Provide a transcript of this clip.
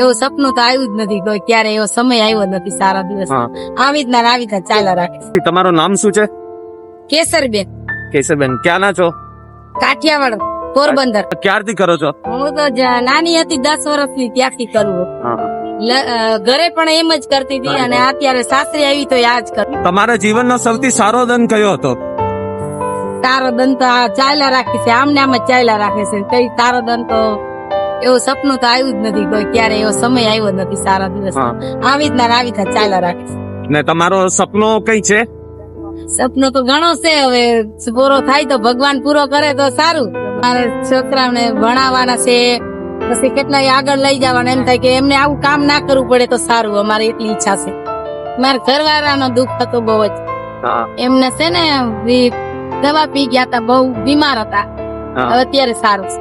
એવું સપનું તો આવ્યું જ નથી કોઈ ક્યારે, એવો સમય આવ્યો નથી સારા દિવસ. આવી જ ચાલ્યા રાખે. તમારું નામ શું છે? કેસરબેન. કેશવબેન, ક્યાં ના છો? કાઠિયાવાડ, પોરબંદર. ક્યારથી કરો છો? હું તો નાની હતી 10 વર્ષની ત્યાંથી કરું. ઘરે પણ એમ જ કરતી હતી અને અત્યારે સાસરી આવી તો આ જ કરું. તમારા જીવનનો સૌથી સારો દન કયો હતો? તારો દન તો આ ચાલ્યા રાખે છે, આમને આમ જ ચાલ્યા રાખે છે. કઈ તારો દન તો એવું સપનું તો આવ્યું જ નથી કોઈ ક્યારે, એવો સમય આવ્યો નથી સારા દિવસ. આવી જ ચાલ્યા રાખે છે. ને તમારો સપનો કઈ છે? સપનો તો ઘણો છે, હવે પૂરો થાય તો ભગવાન પૂરો કરે તો સારું. મારે છોકરાઓને ભણાવવાના છે, પછી કેટલાય આગળ લઈ જવાના. એમ થાય કે એમને આવું કામ ના કરવું પડે તો સારું, અમારે એટલી ઈચ્છા છે. મારા ઘરવાળાનો દુઃખ હતો બહુ જ. એમને છે ને દવા પી ગયા હતા, બહુ બીમાર હતા. હવે અત્યારે સારું છે.